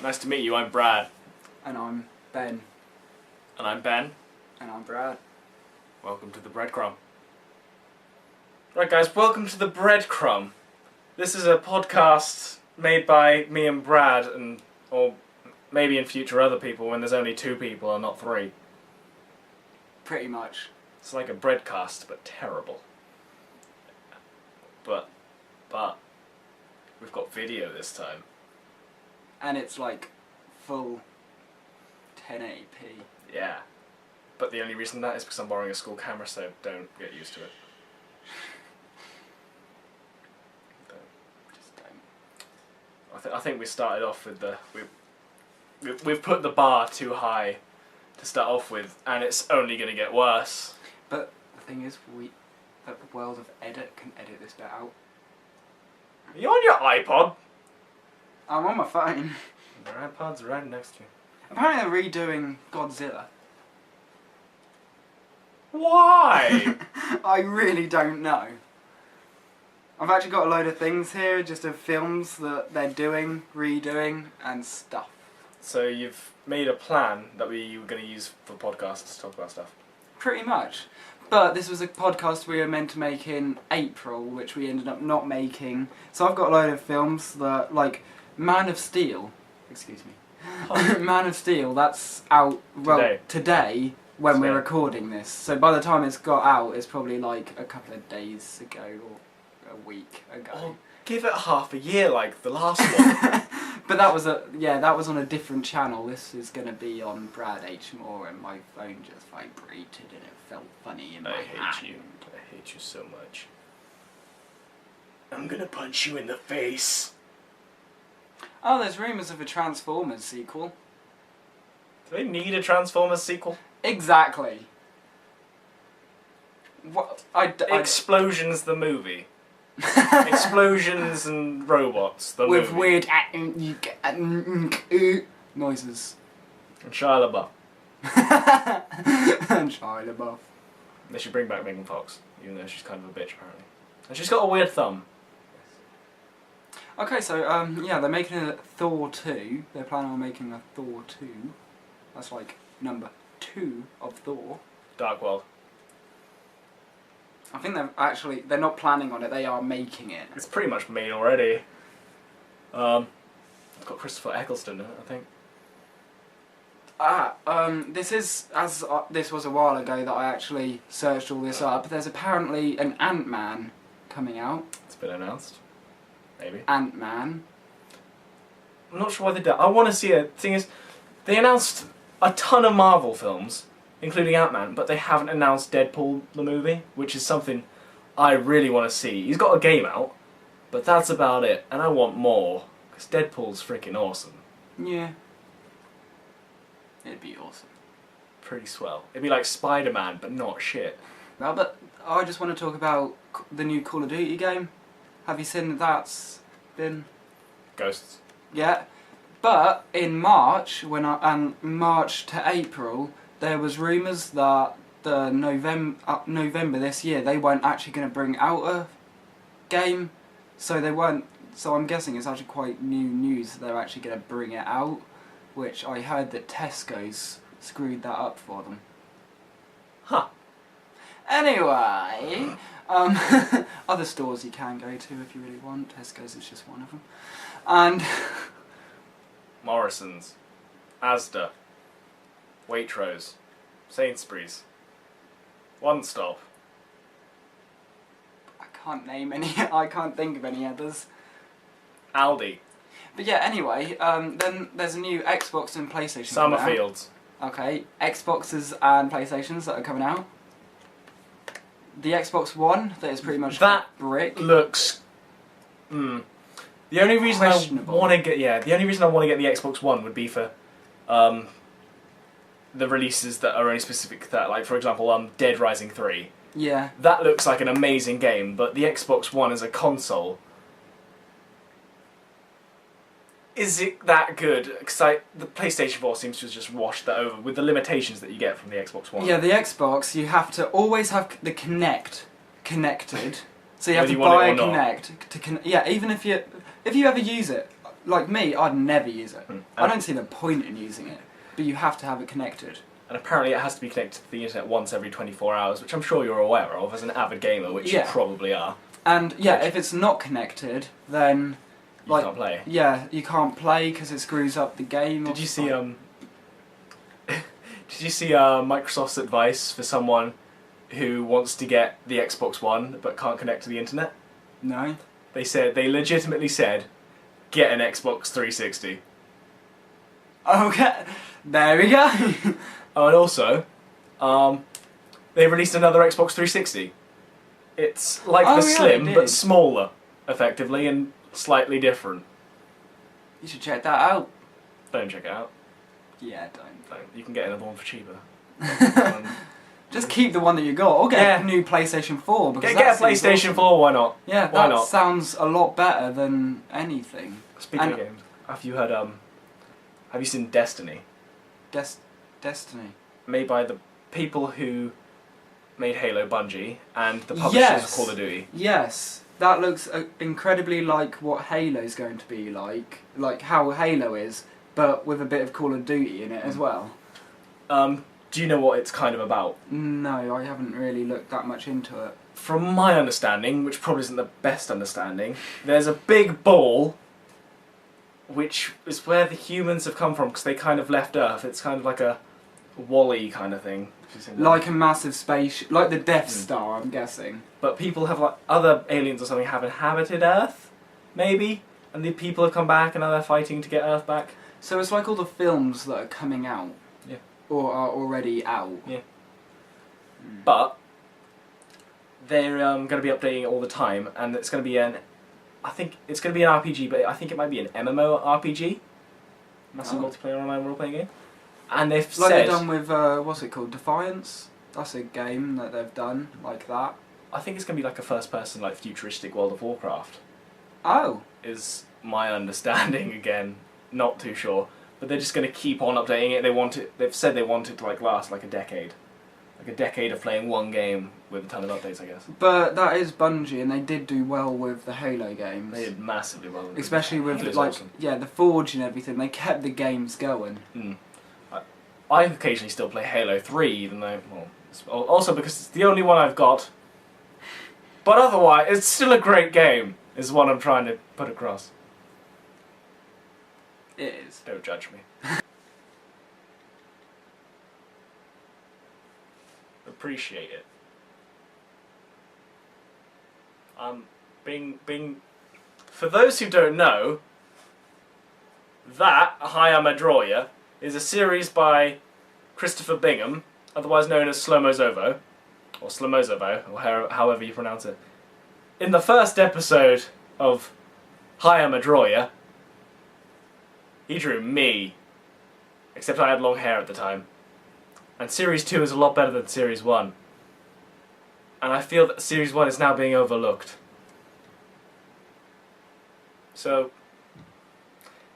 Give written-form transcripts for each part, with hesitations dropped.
Nice to meet you, I'm Brad. And I'm Ben. And I'm Ben. And I'm Brad. Welcome to the Breadcrumb. Right guys, welcome to the Breadcrumb. This is a podcast made by me and Brad, or maybe in future other people when there's only 2 people and not 3. Pretty much. It's like a breadcast, but terrible. But we've got video this time. And it's like full 1080p. Yeah. But the only reason that is because I'm borrowing a school camera, so don't get used to it. Just don't. I think we started off with we've put the bar too high to start off with, and it's only going to get worse. But the thing is, the world of edit can edit this bit out. Are you on your iPod? I'm on my phone. Their iPod's right next to you. Apparently they're redoing Godzilla. Why? I really don't know. I've actually got a load of things here, just of films that they're doing, redoing, and stuff. So you've made a plan that you were going to use for podcasts to talk about stuff? Pretty much. But this was a podcast we were meant to make in April, which we ended up not making. So I've got a load of films that, like, Man of Steel. Excuse me. Oh. Man of Steel, that's out, well, today when we're recording this. So by the time it's got out, it's probably like a couple of days ago or a week ago. Oh, give it half a year like the last one. But that was on a different channel. This is going to be on Brad H. Moore, and my phone just vibrated and it felt funny in my hand. I hate you so much. I'm gonna punch you in the face. Oh, there's rumours of a Transformers sequel. Do they need a Transformers sequel? Exactly. What? Explosions the movie. Explosions and robots the with movie. Weird noises. And Shia LaBeouf. And Shia LaBeouf. They should bring back Megan Fox, even though she's kind of a bitch apparently. And she's got a weird thumb. Okay, so yeah, they're making a Thor 2. They're planning on making a Thor 2. That's like number 2 of Thor. Dark World. I think they're not planning on it, they are making it. It's pretty much made already. It's got Christopher Eccleston in it, I think. This was a while ago that I actually searched all this up. There's apparently an Ant-Man coming out. It's been announced. Maybe. Ant-Man. I'm not sure why they did. I want to see it. The thing is, they announced a ton of Marvel films, including Ant-Man, but they haven't announced Deadpool the movie, which is something I really want to see. He's got a game out, but that's about it, and I want more, because Deadpool's freaking awesome. Yeah. It'd be awesome. Pretty swell. It'd be like Spider-Man, but not shit. Well, but I just want to talk about the new Call of Duty game. Have you seen that that's been... Ghosts. Yeah. But in March, March to April, there was rumours that the November this year they weren't actually going to bring out a game, so they weren't. So I'm guessing it's actually quite new news that they're actually going to bring it out, which I heard that Tesco's screwed that up for them. Huh. Anyway, other stores you can go to if you really want. Tesco's is just one of them, and Morrison's, Asda, Waitrose, Sainsbury's, One Stop. I can't name any. I can't think of any others. Aldi. But yeah, anyway, then there's a new Xbox and PlayStation coming out. Summerfields. Okay, Xboxes and PlayStations that are coming out. The Xbox One, that is pretty much that brick. Looks. The only reason I want to get the only reason I want to get the Xbox One would be for the releases that are only specific to that, like for example, Dead Rising 3. Yeah. That looks like an amazing game, but the Xbox One as a console, is it that good? Because the PlayStation 4 seems to have just washed that over with the limitations that you get from the Xbox One. Yeah, the Xbox, you have to always have the Kinect connected. So you have Whether to you want buy it a or not. Kinect to yeah, even if you ever use it, like me, I'd never use it. Mm. I don't see the point in using it, but you have to have it connected. And apparently it has to be connected to the internet once every 24 hours, which I'm sure you're aware of as an avid gamer, which you probably are. And yeah, if it's not connected, then you can't play. Yeah, you can't play because it screws up the game. Did you see Did you see Microsoft's advice for someone who wants to get the Xbox One but can't connect to the internet? No. They legitimately said, get an Xbox 360. Okay, there we go. Oh, and also, they released another Xbox 360. It's like the Slim, but smaller, effectively, and slightly different. You should check that out. Don't check it out. Yeah, don't. You can get another one for cheaper. Just keep the one that you got, or get a new PlayStation 4. Because get a PlayStation 4, why not? Yeah, why that not? sounds a lot better than anything. Speaking of games, have you heard, have you seen Destiny? Destiny? Made by the people who made Halo, Bungie, and the publishers of Call of Duty. Yes, that looks incredibly like what Halo's going to be like how Halo is, but with a bit of Call of Duty in it as well. Do you know what it's kind of about? No, I haven't really looked that much into it. From my understanding, which probably isn't the best understanding, there's a big ball, which is where the humans have come from, because they kind of left Earth. It's kind of like a Wall-E kind of thing. Like a massive space, like the Death Star, I'm guessing. But people have, like, other aliens or something have inhabited Earth, maybe? And the people have come back and now they're fighting to get Earth back. So it's like all the films that are coming out. Yeah. Or are already out. Yeah. But they're going to be updating it all the time, and it's going to be I think it's going to be an RPG, but I think it might be an MMO RPG. Massive multiplayer online role-playing game. And they've said... Like they've done with, what's it called, Defiance? That's a game that they've done, like that. I think it's going to be like a first-person, like, futuristic World of Warcraft. Oh. Is my understanding, again. Not too sure. But they're just going to keep on updating it. They've said they want it to, like, last, like, a decade. Like a decade of playing one game with a ton of updates, I guess. But that is Bungie, and they did do well with the Halo games. They did massively well with especially with, Halo's like, awesome. yeah, the Forge and everything. They kept the games going. I occasionally still play Halo 3, even though, well, also because it's the only one I've got. But otherwise, it's still a great game, is what I'm trying to put across. It is. Don't judge me. Appreciate it. For those who don't know, that, Hi, I'm a Drawer, is a series by Christopher Bingham, otherwise known as Slomozovo, or Slomozovo, or however you pronounce it. In the first episode of Hi, I'm a Drawer, he drew me, except I had long hair at the time. And Series 2 is a lot better than Series 1. And I feel that Series 1 is now being overlooked. So,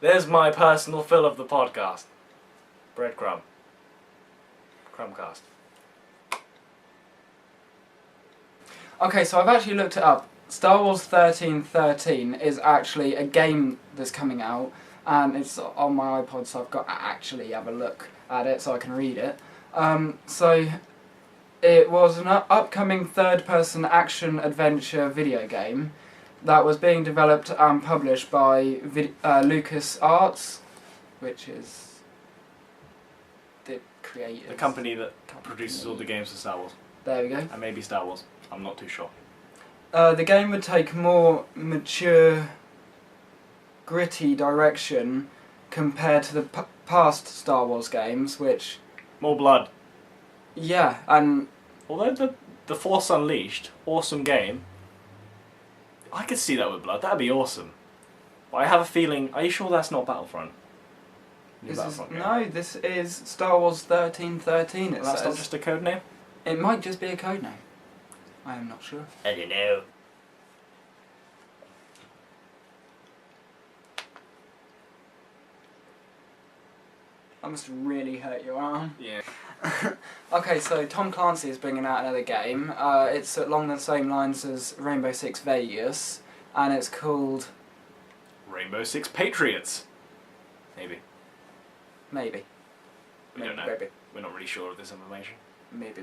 there's my personal fill of the podcast. Breadcrumb. Crumbcast. Okay, so I've actually looked it up. Star Wars 1313 is actually a game that's coming out, and it's on my iPod, so I've got to actually have a look at it so I can read it. So it was an upcoming third-person action-adventure video game that was being developed and published by LucasArts, which is the creators. The company that produces all the games for Star Wars. There we go. And maybe Star Wars. I'm not too sure. The game would take more mature, gritty direction compared to the past Star Wars games, which... More blood. Yeah, and... Although the Force Unleashed, awesome game, I could see that with blood. That'd be awesome. But I have a feeling... Are you sure that's not Battlefront? No, this is Star Wars 1313, it says. That's not just a code name? It might just be a code name. I am not sure. I don't know. That must really hurt your arm. Yeah. Okay, so Tom Clancy is bringing out another game. It's along the same lines as Rainbow Six Vegas, and it's called... Rainbow Six Patriots. Maybe. Maybe. We don't know. Maybe. We're not really sure of this information. Maybe.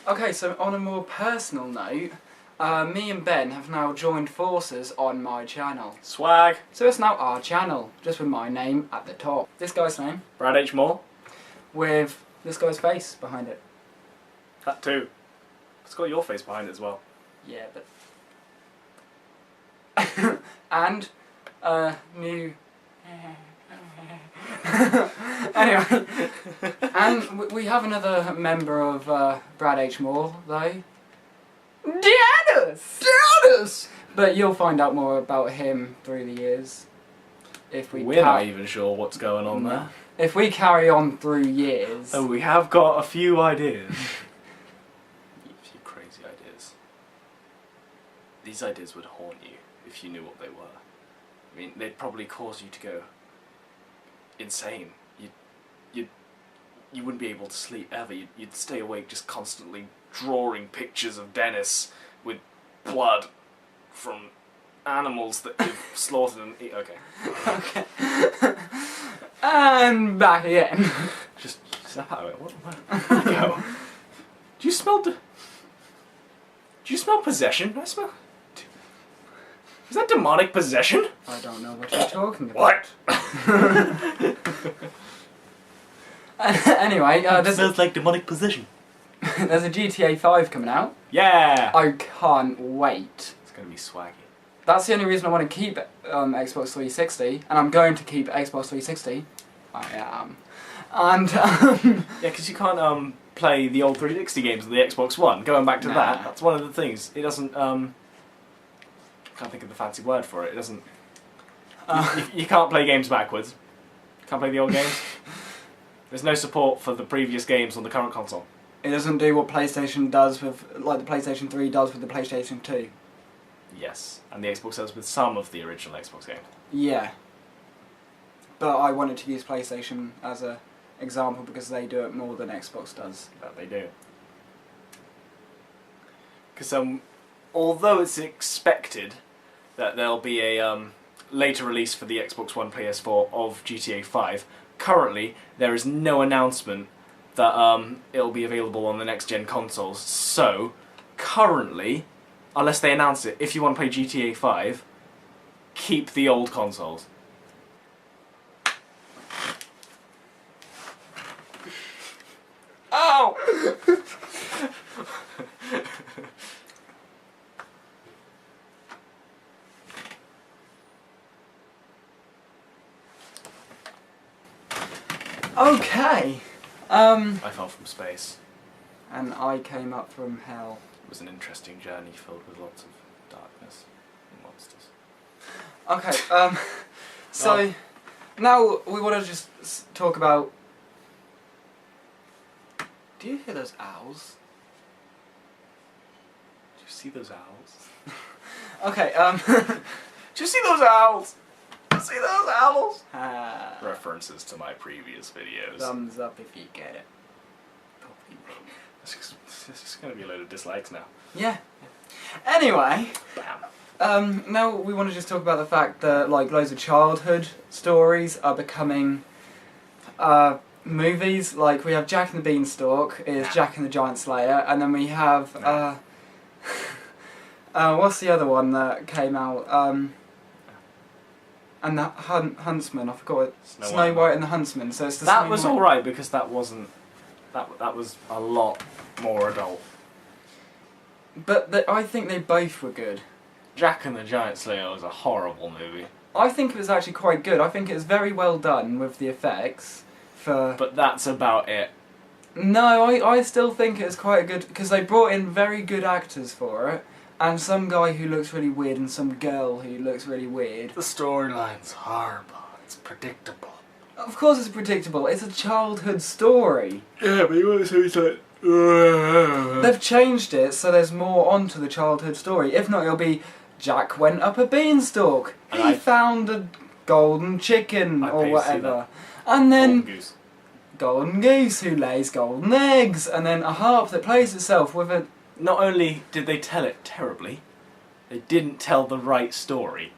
Okay, so on a more personal note, me and Ben have now joined forces on my channel. Swag. So it's now our channel, just with my name at the top. This guy's name, Brad H. Moore. with this guy's face behind it. That too. It's got your face behind it as well. Yeah, but... and, new... Anyway, and we have another member of Brad H. Moore, though. Dennis! But you'll find out more about him through the years. If We're not even sure what's going on there. If we carry on through years... Oh, we have got a few ideas. A few crazy ideas. These ideas would haunt you if you knew what they were. I mean, they'd probably cause you to go insane. You wouldn't be able to sleep ever. You'd stay awake just constantly drawing pictures of Dennis with blood from animals that you've slaughtered and eat. Okay. Okay. And back again. Just snap out of it. Where did I go? Do you smell possession? I smell... Is that demonic possession? I don't know what you're talking about. What? Anyway, It smells like demonic possession. there's a GTA 5 coming out. Yeah! I can't wait. It's gonna be swaggy. That's the only reason I want to keep Xbox 360, and I'm going to keep Xbox 360. I am. And, Yeah, because you can't play the old 360 games on the Xbox One. Going back to Nah. that's one of the things. It doesn't, can't think of the fancy word for it. It doesn't... You can't play games backwards. Can't play the old games. There's no support for the previous games on the current console. it doesn't do what PlayStation does with, like the PlayStation 3 does with the PlayStation 2. Yes, and the Xbox does with some of the original Xbox games. Yeah. But I wanted to use PlayStation as a example because they do it more than Xbox does. That they do. Because although it's expected that there'll be a later release for the Xbox One PS4 of GTA 5, currently there is no announcement that it'll be available on the next gen consoles. So currently, unless they announce it, if you want to play GTA 5, keep the old consoles. Ow! Okay. I fell from space. And I came up from hell. It was an interesting journey filled with lots of darkness and monsters. Okay, so now we want to just talk about... Do you hear those owls? Do you see those owls? Okay, Do you see those owls? See those owls? ah, References to my previous videos. thumbs up if you get it. It's just going to be a load of dislikes now. Yeah. Anyway, Bam. now we want to just talk about the fact that like loads of childhood stories are becoming movies. Like we have Jack and the Beanstalk is Jack and the Giant Slayer, and then we have what's the other one that came out? And the Huntsman, I forgot it. Snow White and the Huntsman. So it's the That Snow was White- alright because that wasn't... That was a lot more adult. But I think they both were good. Jack and the Giant Slayer was a horrible movie. I think it was actually quite good. I think it was very well done with the effects. But that's about it. No, I still think it was quite good because they brought in very good actors for it, and some guy who looks really weird and some girl who looks really weird. The storyline's horrible. It's predictable. Of course it's predictable. It's a childhood story. Yeah, but you want to say like... They've changed it so there's more onto the childhood story. If not, it'll be Jack went up a beanstalk. And He I- found a golden chicken I or pay to see whatever. And then Golden Goose. golden goose who lays golden eggs, and then a harp that plays itself with a... Not only did they tell it terribly, They didn't tell the right story.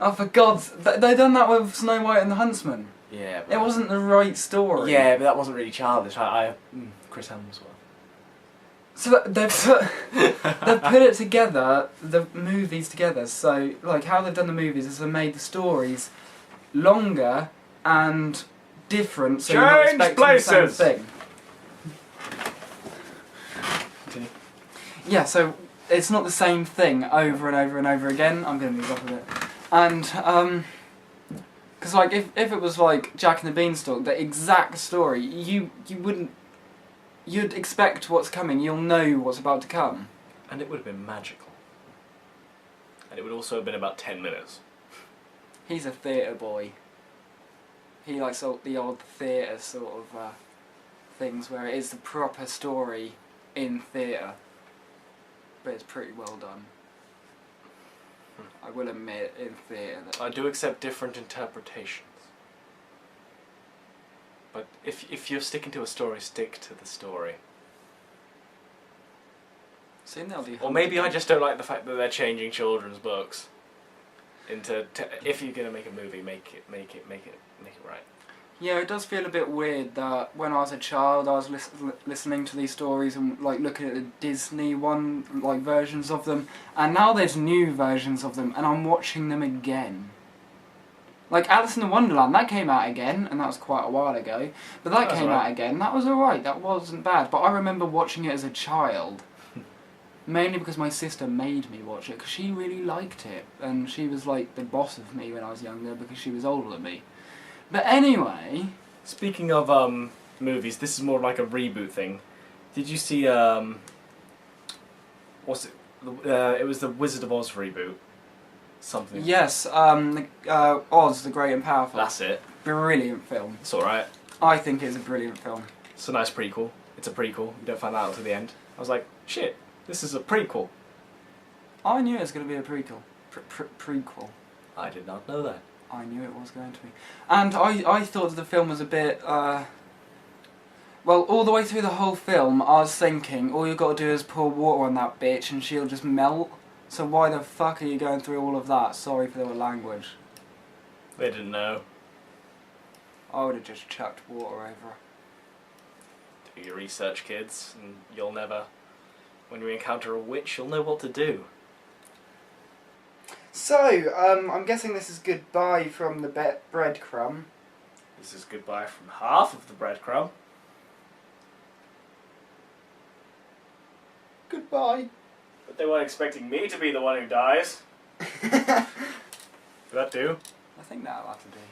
Oh, for God's... They done that with Snow White and the Huntsman. Yeah, It wasn't the right story. Yeah, but that wasn't really childish. Chris Hemsworth. So they've put it together, the movies together. So like how they've done the movies is they made the stories longer and different. So you're not Change expecting places! the same thing. Continue. Yeah, so it's not the same thing over and over and over again. I'm going to move up a bit. And because like if it was like Jack and the Beanstalk, the exact story, you wouldn't. You'd expect what's coming, you'll know what's about to come. And it would have been magical. And it would also have been about 10 minutes. He's a theatre boy. He likes the old theatre sort of things where it is the proper story in theatre. But it's pretty well done. I will admit, in theatre that... I do accept different interpretations. But if you're sticking to a story, stick to the story. Soon they'll do... Or maybe I just don't like the fact that they're changing children's books into... if you're gonna make a movie, make it right. Yeah, it does feel a bit weird that when I was a child, I was listening to these stories and like looking at the Disney versions of them, and now there's new versions of them, and I'm watching them again. Like Alice in the Wonderland, that came out again, and that was quite a while ago. But that came out again, that was alright, that wasn't bad. But I remember watching it as a child. Mainly because my sister made me watch it, because she really liked it. And she was like the boss of me when I was younger, because she was older than me. But anyway... Speaking of movies, this is more like a reboot thing. Did you see, what's it? It was the Wizard of Oz reboot. Something. Yes, Oz, the Great and Powerful. That's it. Brilliant film. It's alright. I think it's a brilliant film. It's a nice prequel. It's a prequel. You don't find that out until the end. I was like, shit, this is a prequel. I knew it was going to be a prequel. Prequel. I did not know that. I knew it was going to be. And I thought the film was a bit, well, all the way through the whole film, I was thinking, all you've got to do is pour water on that bitch and she'll just melt. So why the fuck are you going through all of that? Sorry for the language. They didn't know. I would have just chucked water over her. Do your research, kids, and you'll never... When you encounter a witch, you'll know what to do. So, I'm guessing this is goodbye from the Breadcrumb. This is goodbye from half of the Breadcrumb. Goodbye. But they weren't expecting me to be the one who dies. Did that do? I think that'll have to do.